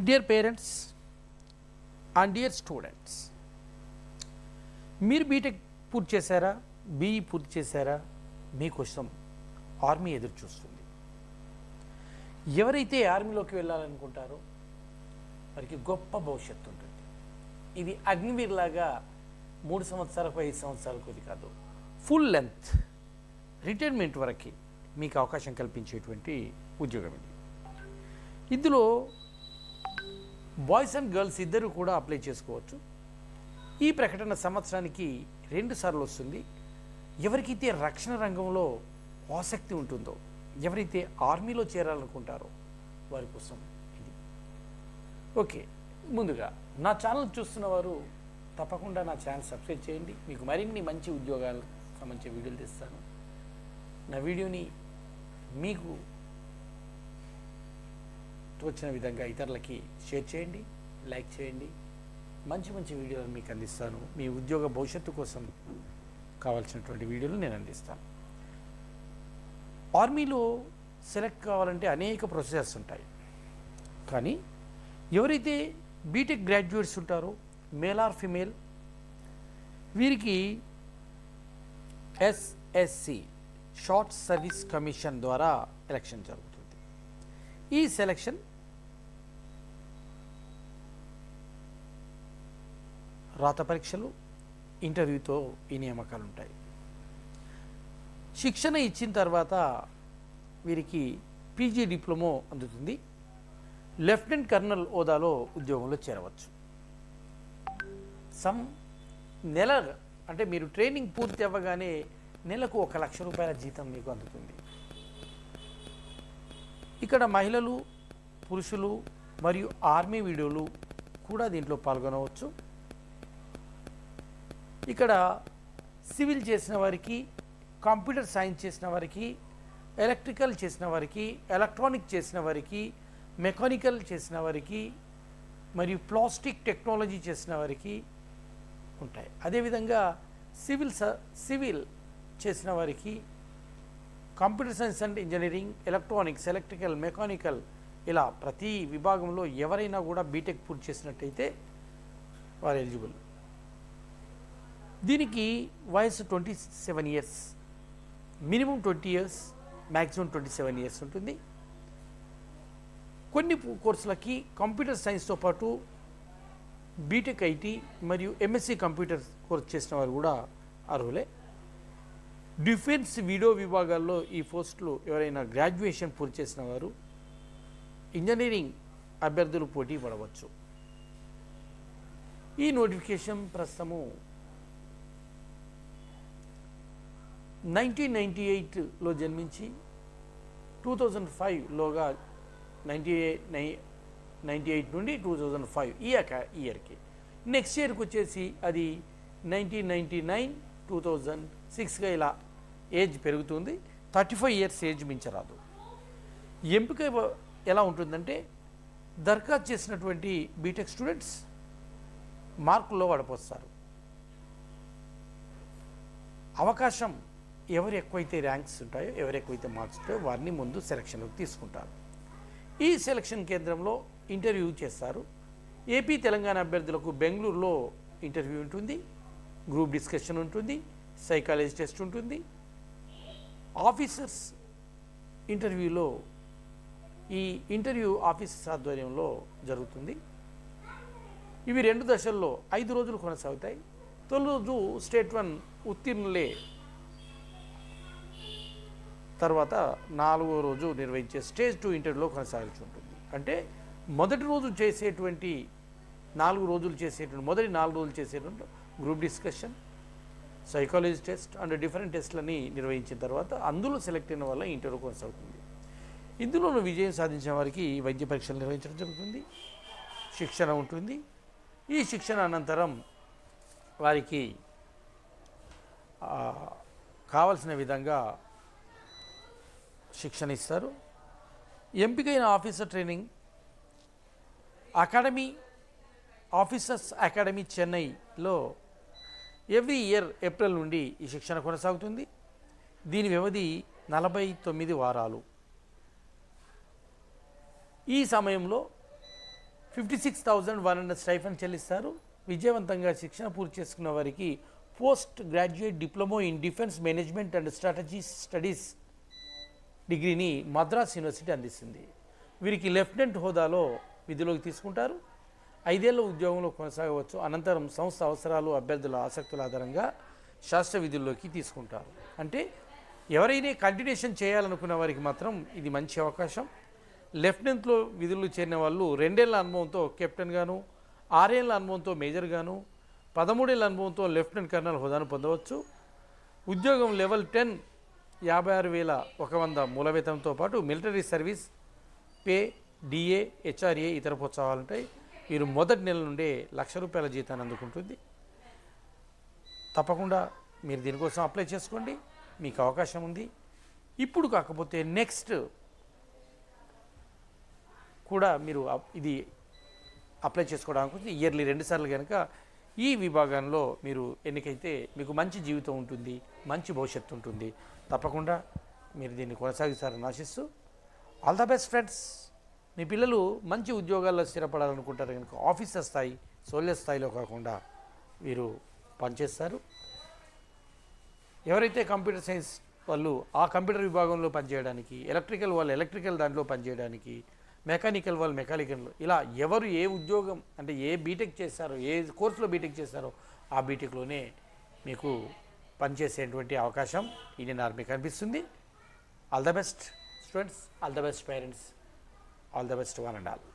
Dear parents and dear students, మీరు BTech పూర్తి చేశారా, బీఈ పూర్తి చేశారా? మీకోసం ఆర్మీ ఎదురు చూస్తుంది. ఎవరైతే ఆర్మీలోకి వెళ్ళాలనుకుంటారో వారికి గొప్ప భవిష్యత్తు ఉంటుంది. ఇది అగ్నివీర్ లాగా 3 సంవత్సరాలకు 5 సంవత్సరాలకు ఇది కాదు, ఫుల్ లెంత్ రిటైర్మెంట్ వరకు మీకు అవకాశం కల్పించేటువంటి ఉద్యోగం ఇది. ఇందులో బాయ్స్ అండ్ గర్ల్స్ ఇద్దరు కూడా అప్లై చేసుకోవచ్చు. ఈ ప్రకటన సంవత్సరానికి 2 సార్లు వస్తుంది. ఎవరికైతే రక్షణ రంగంలో ఆసక్తి ఉంటుందో, ఎవరైతే ఆర్మీలో చేరాలనుకుంటారో వారి కోసం ఇది. ఓకే, ముందుగా నా ఛానల్ చూస్తున్న వారు తప్పకుండా నా ఛానల్ సబ్స్క్రైబ్ చేయండి. మీకు మరిన్ని మంచి ఉద్యోగాలకు సంబంధించిన వీడియోలు తెస్తాను. నా వీడియోని మీకు తోచిన విధంగా ఇతరులకి షేర్ చేయండి, లైక్ చేయండి. మంచి మంచి వీడియోలు మీకు అందిస్తాను. మీ ఉద్యోగ భవిష్యత్తు కోసం కావాల్సినటువంటి వీడియోలు నేను అందిస్తాను. ఆర్మీలో సెలెక్ట్ కావాలంటే అనేక ప్రొసెసర్స్ ఉంటాయి. కానీ ఎవరైతే బీటెక్ గ్రాడ్యుయేట్స్ ఉంటారో, మేల్ ఆర్ ఫిమేల్, వీరికి ఎస్ఎస్సి షార్ట్ సర్వీస్ కమిషన్ ద్వారా ఎలక్షన్ జరుగుతుంది. ఈ సెలక్షన్ రాత పరీక్షలు, ఇంటర్వ్యూతో ఈ నియామకాలు ఉంటాయి. శిక్షణ ఇచ్చిన తర్వాత వీరికి పీజీ డిప్లొమా అందుతుంది. లెఫ్టినెంట్ కర్నల్ హోదాలో ఉద్యోగంలో చేరవచ్చు. నెల అంటే మీరు ట్రైనింగ్ పూర్తి అవ్వగానే నెలకు 1 లక్ష రూపాయల జీతం మీకు అందుతుంది. ఇక్కడ మహిళలు, పురుషులు మరియు ఆర్మీ వీడియోలు కూడా దీంట్లో పాల్గొనవచ్చు. ఇక్కడ సివిల్ చేసిన వారికి, కంప్యూటర్ సైన్స్ చేసిన వారికి, ఎలక్ట్రికల్ చేసిన వారికి, ఎలక్ట్రానిక్ చేసిన వారికి, మెకానికల్ చేసిన వారికి మరియు ప్లాస్టిక్ టెక్నాలజీ చేసిన వారికి ఉంటాయి. అదేవిధంగా సివిల్ చేసిన వారికి computer science and engineering, electronics, electrical, mechanical, ఇలా ప్రతి విభాగంలో ఎవరైనా కూడా బీటెక్ పూర్తి చేసినట్టయితే వారు ఎలిజిబుల్. దీనికి వయసు 27 years, minimum 20 years, maximum 27 years ఉంటుంది. కొన్ని కోర్సులకి కంప్యూటర్ సైన్స్తో పాటు బీటెక్ ఐటీ మరియు ఎంఎస్సి కంప్యూటర్ కోర్స్ చేసిన వారు కూడా అర్హులే. డిఫెన్స్ వీడియో విభాగాల్లో ఈ పోస్టులు ఎవరైనా గ్రాడ్యుయేషన్ పూర్తి చేసిన వారు, ఇంజనీరింగ్ అభ్యర్థులు పోటీ పడవచ్చు. ఈ నోటిఫికేషన్ ప్రస్తుతము 1998లో జన్మించి 2005లోగా 98 నుండి 2005 ఈ ఇయర్కి, నెక్స్ట్ ఇయర్కి వచ్చేసి అది 1999, 2006గా ఇలా ఏజ్ పెరుగుతుంది. 35 ఇయర్స్ ఏజ్ మించరాదు. ఎంపిక ఎలా ఉంటుందంటే, దరఖాస్తు చేసినటువంటి బీటెక్ స్టూడెంట్స్ మార్కుల్లో వడపోస్తారు. అవకాశం ఎవరు ఎక్కువైతే ర్యాంక్స్ ఉంటాయో, ఎవరు ఎక్కువైతే మార్క్స్ ఉంటాయో వారిని ముందు సెలక్షన్లోకి తీసుకుంటారు. ఈ సెలక్షన్ కేంద్రంలో ఇంటర్వ్యూ చేస్తారు. ఏపీ తెలంగాణ అభ్యర్థులకు బెంగళూరులో ఇంటర్వ్యూ ఉంటుంది, గ్రూప్ డిస్కషన్ ఉంటుంది, సైకాలజీ టెస్ట్ ఉంటుంది. ఆఫీసర్స్ ఇంటర్వ్యూలో ఈ ఇంటర్వ్యూ ఆఫీసర్స్ ఆధ్వర్యంలో జరుగుతుంది. ఇవి 2 దశల్లో 5 రోజులు కొనసాగుతాయి. తొలి రోజు స్టేట్ 1 ఉత్తీర్ణులే, తర్వాత 4వ రోజు నిర్వహించే స్టేజ్ 2 ఇంటర్వ్యూలో కొనసాగాల్సి ఉంటుంది. అంటే మొదటి రోజు చేసేటువంటి 4 రోజులు చేసేటువంటి మొదటి 4 రోజులు చేసేటువంటి group discussion, psychology test and different టెస్ట్లని నిర్వహించిన తర్వాత అందులో సెలెక్ట్ అయిన వల్ల ఇంటర్వ్యూ కొనసాగుతుంది. ఇందులోనూ విజయం సాధించిన వారికి వైద్య పరీక్షలు నిర్వహించడం జరుగుతుంది, శిక్షణ ఉంటుంది. ఈ శిక్షణ అనంతరం వారికి కావలసిన విధంగా శిక్షణ ఇస్తారు. ఎంపికైన officer training academy, officers academy చెన్నైలో ఎవ్రీ ఇయర్ ఏప్రిల్ నుండి ఈ శిక్షణ కొనసాగుతుంది. దీని వ్యవధి 49 వారాలు. ఈ సమయంలో 56,100 స్టైఫండ్ చెల్లిస్తారు. విజయవంతంగా శిక్షణ పూర్తి చేసుకున్న వారికి post graduate diploma in defence management and strategy studies డిగ్రీని మద్రాస్ యూనివర్సిటీ అందిస్తుంది. వీరికి లెఫ్టినెంట్ హోదాలో విధులోకి తీసుకుంటారు. 5 ఏళ్ల ఉద్యోగంలో కొనసాగవచ్చు. అనంతరం సంస్థ అవసరాలు, అభ్యర్థుల ఆసక్తుల ఆధారంగా శాస్త్ర విధుల్లోకి తీసుకుంటారు. అంటే ఎవరైనా కంటిన్యూషన్ చేయాలనుకున్న వారికి మాత్రం ఇది మంచి అవకాశం. లెఫ్టినెంట్లో విధులు చేరిన వాళ్ళు 2 ఏళ్ల అనుభవంతో కెప్టెన్ గాను, 6 ఏళ్ల అనుభవంతో మేజర్ గాను, 13 ఏళ్ల అనుభవంతో లెఫ్టినెంట్ కర్నల్ హోదాను పొందవచ్చు. ఉద్యోగం లెవెల్ 10 56,100 మూల వేతనంతో పాటు military service pay, DA, HRA ఇతర ప్రోత్సాహాలు ఉంటాయి. వీరు మొదటి నెల నుండే ₹1,00,000 జీతాన్ని అందుకుంటుంది. తప్పకుండా మీరు దీనికోసం అప్లై చేసుకోండి, మీకు అవకాశం ఉంది. ఇప్పుడు కాకపోతే నెక్స్ట్ కూడా మీరు ఇది అప్లై చేసుకోవడానికి ఇయర్లీ 2 సార్లు కనుక ఈ విభాగంలో మీరు ఎన్నికైతే మీకు మంచి జీవితం ఉంటుంది, మంచి భవిష్యత్తు ఉంటుంది. తప్పకుండా మీరు దీన్ని కొనసాగిస్తారని ఆశిస్తూ ఆల్ ద బెస్ట్ ఫ్రెండ్స్. మీ పిల్లలు మంచి ఉద్యోగాల్లో స్థిరపడాలనుకుంటారు కనుక ఆఫీసర్ స్థాయి, సోల్జర్ స్థాయిలో కాకుండా వీరు పనిచేస్తారు. ఎవరైతే కంప్యూటర్ సైన్స్ వాళ్ళు ఆ కంప్యూటర్ విభాగంలో పనిచేయడానికి, ఎలక్ట్రికల్ వాళ్ళు ఎలక్ట్రికల్ దాంట్లో పనిచేయడానికి, మెకానికల్ వాళ్ళు మెకానికల్, ఇలా ఎవరు ఏ ఉద్యోగం అంటే ఏ బీటెక్ చేస్తారో, ఏ కోర్సులో బీటెక్ చేస్తారో ఆ బీటెక్లోనే మీకు పనిచేసేటువంటి అవకాశం ఇండియన్ ఆర్మీ కనిపిస్తుంది. All the best students, all the best parents, all the best one and all.